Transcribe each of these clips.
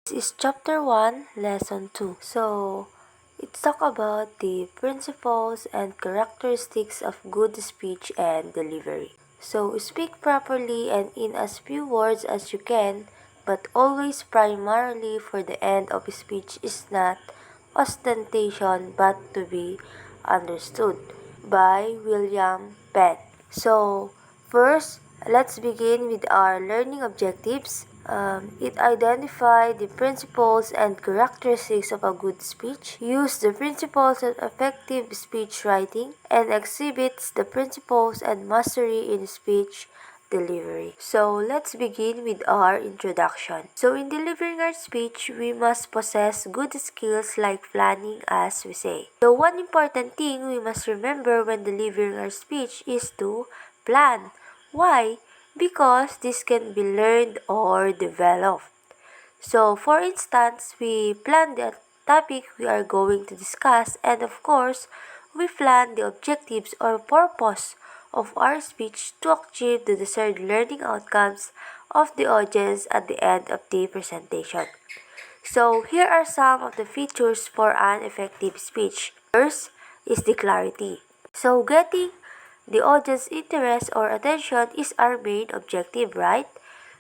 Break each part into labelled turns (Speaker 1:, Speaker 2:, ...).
Speaker 1: This is chapter 1, lesson 2. So, it's talk about the principles and characteristics of good speech and delivery. So, speak properly and in as few words as you can, but always primarily for the end of speech is not ostentation but to be understood. By William Penn. So, first, let's begin with our learning objectives. It identifies the principles and characteristics of a good speech, use the principles of effective speech writing, and exhibits the principles and mastery in speech delivery. So let's begin with our introduction. So in delivering our speech, we must possess good skills like planning, as we say. The one important thing we must remember when delivering our speech is to plan. Why? Because this can be learned or developed. So for instance, we plan the topic we are going to discuss, and of course, we plan the objectives or purpose of our speech to achieve the desired learning outcomes of the audience at the end of the presentation. So here are some of the features for an effective speech. First is the clarity. So getting the audience interest or attention is our main objective, right?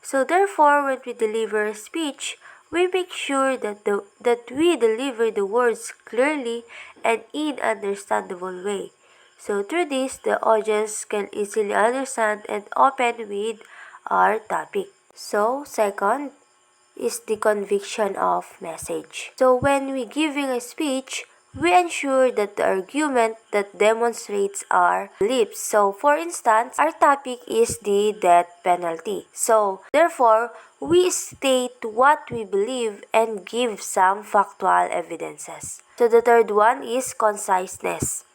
Speaker 1: So therefore, when we deliver a speech, we make sure that we deliver the words clearly and in understandable way. So through this, the audience can easily understand and open with our topic. So second is the conviction of message. So when we giving a speech, we ensure that the argument that demonstrates our beliefs. So for instance, our topic is the death penalty. So therefore, we state what we believe and give some factual evidences. So the third one is conciseness.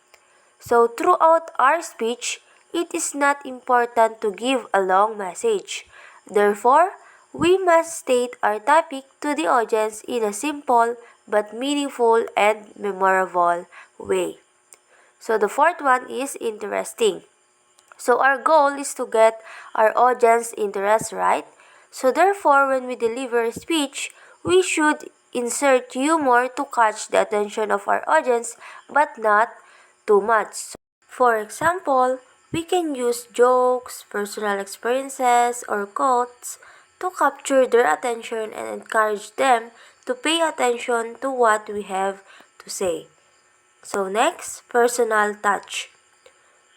Speaker 1: So throughout our speech, it is not important to give a long message. Therefore, we must state our topic to the audience in a simple but meaningful and memorable way. So the fourth one is interesting. So our goal is to get our audience interest, right? So therefore, when we deliver a speech, we should insert humor to catch the attention of our audience but not too much. For example, we can use jokes, personal experiences, or quotes to capture their attention and encourage them to pay attention to what we have to say. So next, personal touch.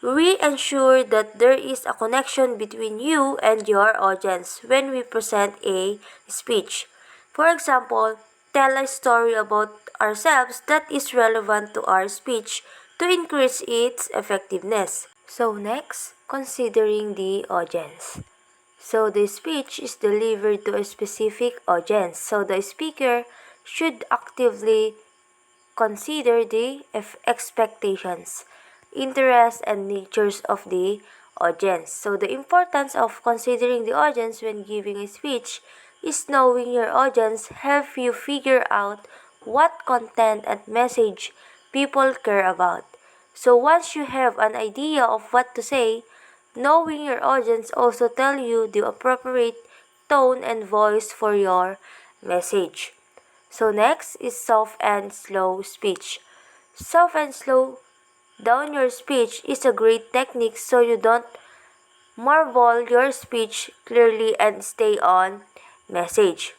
Speaker 1: We ensure that there is a connection between you and your audience when we present a speech. For example, tell a story about ourselves that is relevant to our speech to increase its effectiveness. So next, considering the audience. So the speech is delivered to a specific audience. So the speaker should actively consider the expectations, interests, and natures of the audience. So the importance of considering the audience when giving a speech is knowing your audience help you figure out what content and message people care about. So once you have an idea of what to say, knowing your audience also tell you the appropriate tone and voice for your message. So next is soft and slow speech. Soft and slow down your speech is a great technique so you don't marvel your speech clearly and stay on message.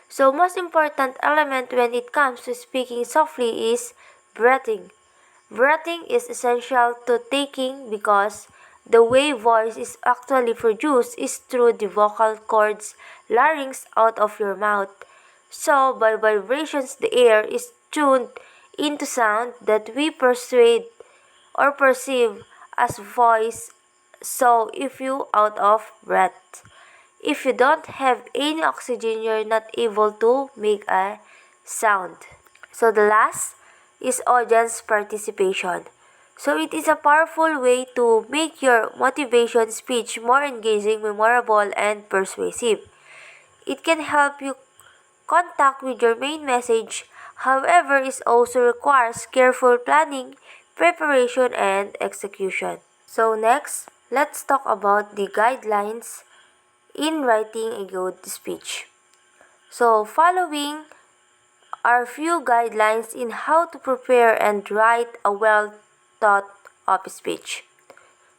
Speaker 1: So most important element when it comes to speaking softly is breathing. Breathing is essential to taking because the way voice is actually produced is through the vocal cords larynx out of your mouth. So by vibrations the air is tuned into sound that we persuade or perceive as voice. So if you out of breath, if you don't have any oxygen, you're not able to make a sound. So the last is audience participation. So it is a powerful way to make your motivation speech more engaging, memorable, and persuasive. It can help you contact with your main message. However, it also requires careful planning, preparation, and execution. So next, let's talk about the guidelines in writing a good speech. So following are few guidelines in how to prepare and write a well thought of speech.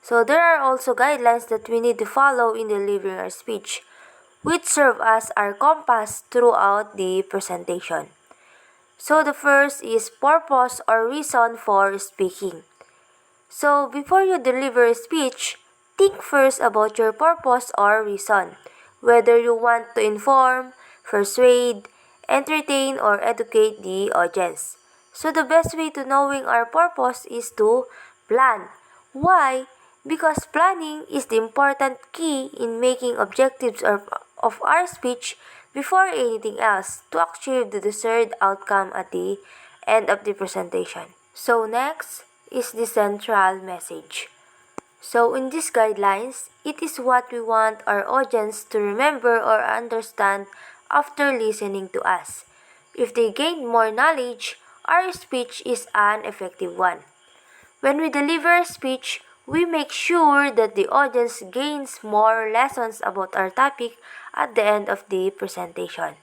Speaker 1: So there are also guidelines that we need to follow in delivering our speech, which serve as our compass throughout the presentation. So the first is purpose or reason for speaking. So before you deliver a speech, think first about your purpose or reason, whether you want to inform, persuade, entertain, or educate the audience. So the best way to knowing our purpose is to plan. Why? Because planning is the important key in making objectives of our speech before anything else to achieve the desired outcome at the end of the presentation. So next is the central message. So in these guidelines, it is what we want our audience to remember or understand after listening to us. If they gain more knowledge, our speech is an effective one. When we deliver a speech, we make sure that the audience gains more lessons about our topic at the end of the presentation.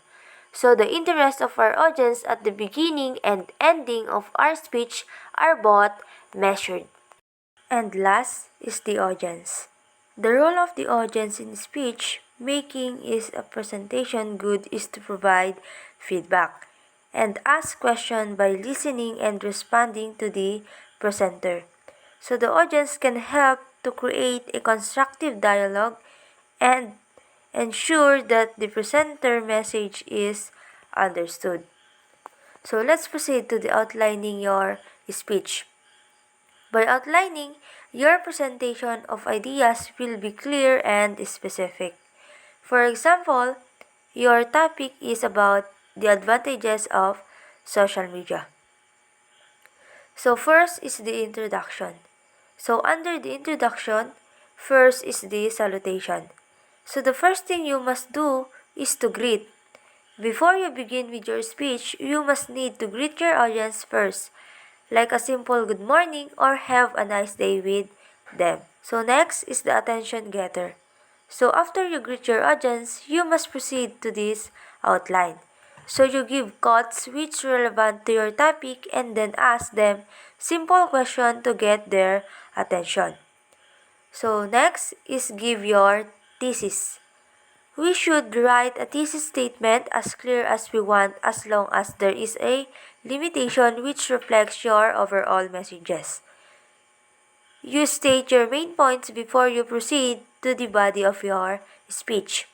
Speaker 1: So the interest of our audience at the beginning and ending of our speech are both measured. And last is the audience. The role of the audience in speech making is a presentation good is to provide feedback and ask questions by listening and responding to the presenter. So the audience can help to create a constructive dialogue and ensure that the presenter message is understood. So let's proceed to the outlining your speech. By outlining, your presentation of ideas will be clear and specific. For example, your topic is about the advantages of social media. So first is the introduction. So under the introduction, first is the salutation. So the first thing you must do is to greet. Before you begin with your speech, you must need to greet your audience first, like a simple good morning or have a nice day with them. So next is the attention getter. So after you greet your audience, you must proceed to this outline. So you give quotes which relevant to your topic and then ask them simple question to get their attention. So next is give your thesis. We should write a thesis statement as clear as we want as long as there is a limitation which reflects your overall messages. You state your main points before you proceed to the body of your speech.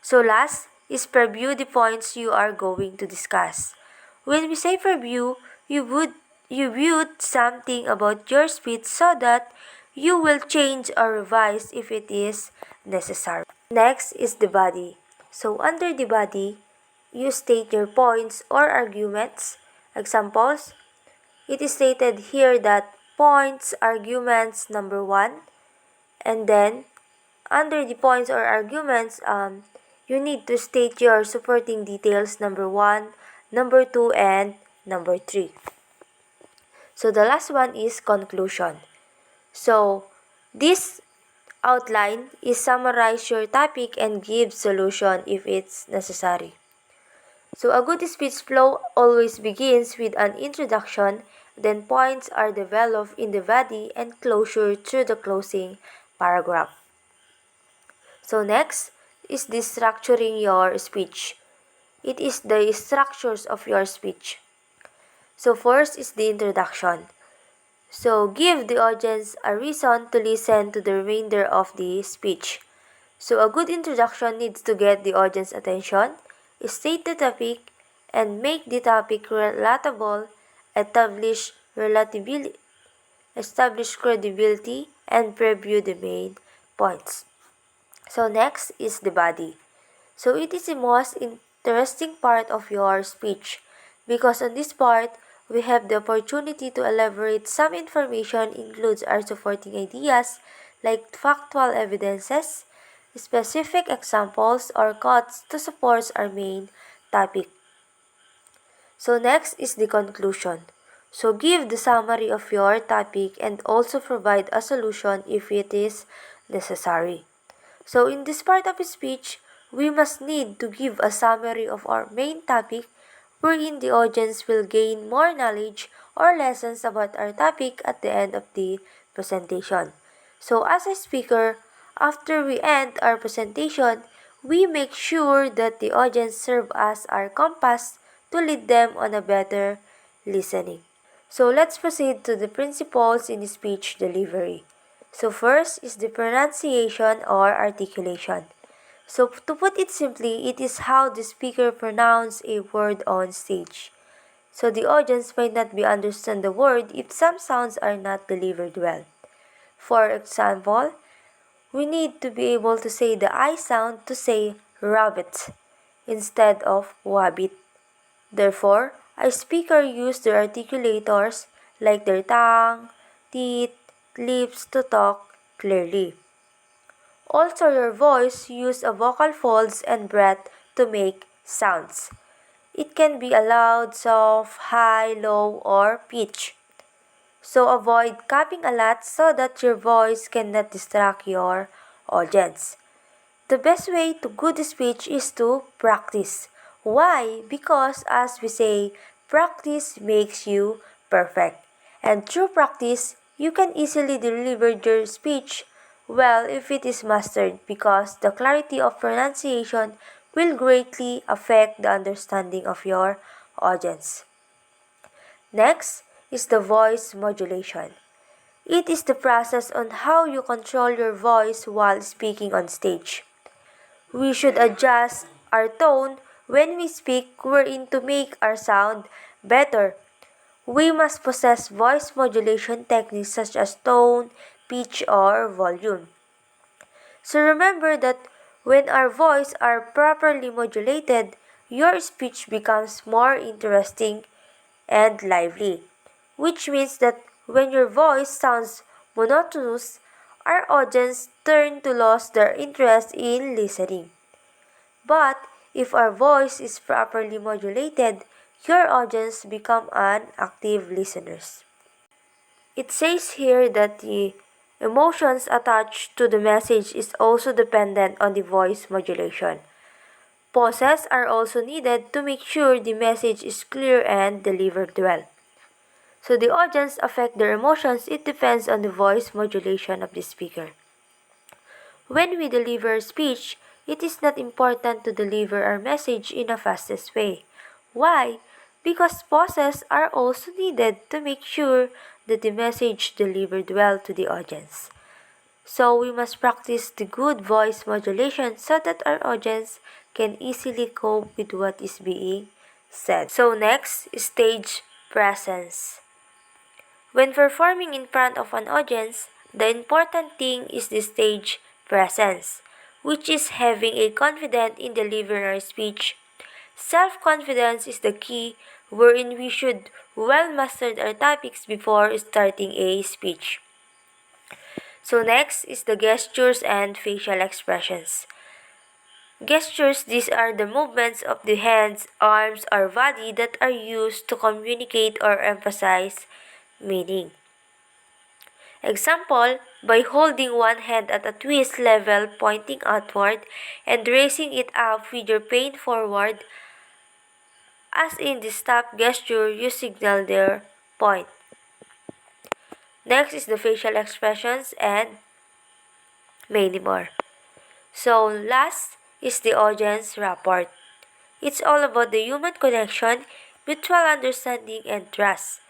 Speaker 1: So last is preview the points you are going to discuss. When we say preview, you viewed something about your speech so that you will change or revise if it is necessary. Next is the body. So under the body, you state your points or arguments. Examples, it is stated here that points, arguments, number 1. And then, under the points or arguments, you need to state your supporting details, number 1, number 2, and number 3. So the last one is conclusion. So this outline is summarize your topic and give solution if it's necessary. So a good speech flow always begins with an introduction, then points are developed in the body and closure through the closing paragraph. So next is the structuring your speech. It is the structures of your speech. So first is the introduction. So give the audience a reason to listen to the remainder of the speech. So a good introduction needs to get the audience attention, state the topic, and make the topic relatable, establish credibility, and preview the main points. So next is the body. So it is the most interesting part of your speech because on this part, we have the opportunity to elaborate some information includes our supporting ideas like factual evidences, specific examples, or quotes to support our main topic. So next is the conclusion. So give the summary of your topic and also provide a solution if it is necessary. So in this part of speech, we must need to give a summary of our main topic wherein the audience will gain more knowledge or lessons about our topic at the end of the presentation. So as a speaker, after we end our presentation, we make sure that the audience serve as our compass to lead them on a better listening. So let's proceed to the principles in speech delivery. So first is the pronunciation or articulation. So to put it simply, it is how the speaker pronounces a word on stage. So the audience might not be understand the word if some sounds are not delivered well. For example, we need to be able to say the I sound to say rabbit instead of wabbit. Therefore, a speaker uses their articulators like their tongue, teeth, lips to talk clearly. Also, your voice use a vocal folds and breath to make sounds. It can be a loud, soft, high, low, or pitch. So avoid coughing a lot so that your voice cannot distract your audience. The best way to good speech is to practice. Why? Because as we say, practice makes you perfect. And through practice, you can easily deliver your speech well if it is mastered because the clarity of pronunciation will greatly affect the understanding of your audience. Next is the voice modulation. It is the process on how you control your voice while speaking on stage. We should adjust our tone when we speak wherein to make our sound better. We must possess voice modulation techniques such as tone, pitch, or volume. So remember that when our voice are properly modulated, your speech becomes more interesting and lively, which means that when your voice sounds monotonous, our audience turn to lose their interest in listening. But if our voice is properly modulated, your audience become an active listeners. It says here that the emotions attached to the message is also dependent on the voice modulation. Pauses are also needed to make sure the message is clear and delivered well. So the audience affect their emotions, it depends on the voice modulation of the speaker. When we deliver speech, it is not important to deliver our message in a fastest way. Why? Because pauses are also needed to make sure that the message delivered well to the audience. So we must practice the good voice modulation so that our audience can easily cope with what is being said. So next, stage presence. When performing in front of an audience, the important thing is the stage presence, which is having a confidence in delivering our speech. Self-confidence is the key wherein we should well master our topics before starting a speech. So next is the gestures and facial expressions. Gestures, these are the movements of the hands, arms, or body that are used to communicate or emphasize meaning. Example, by holding one hand at a twist level pointing outward and raising it up with your pain forward, as in the stop gesture, you signal their point. Next is the facial expressions and many more. So last is the audience rapport. It's all about the human connection, mutual understanding, and trust.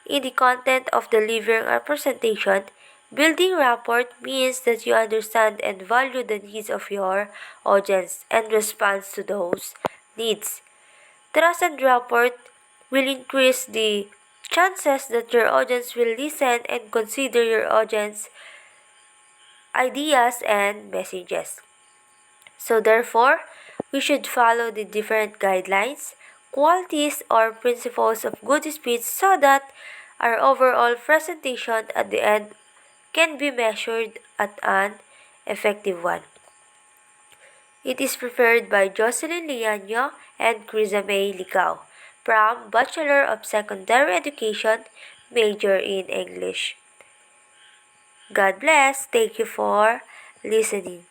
Speaker 1: In the content of delivering a presentation, building rapport means that you understand and value the needs of your audience and respond to those needs. Trust and rapport will increase the chances that your audience will listen and consider your audience ideas and messages. So therefore, we should follow the different guidelines, qualities, or principles of good speech so that our overall presentation at the end can be measured at an effective one. It is prepared by Jocelyn Liano and Crisame Licao from Bachelor of Secondary Education, major in English. God bless. Thank you for listening.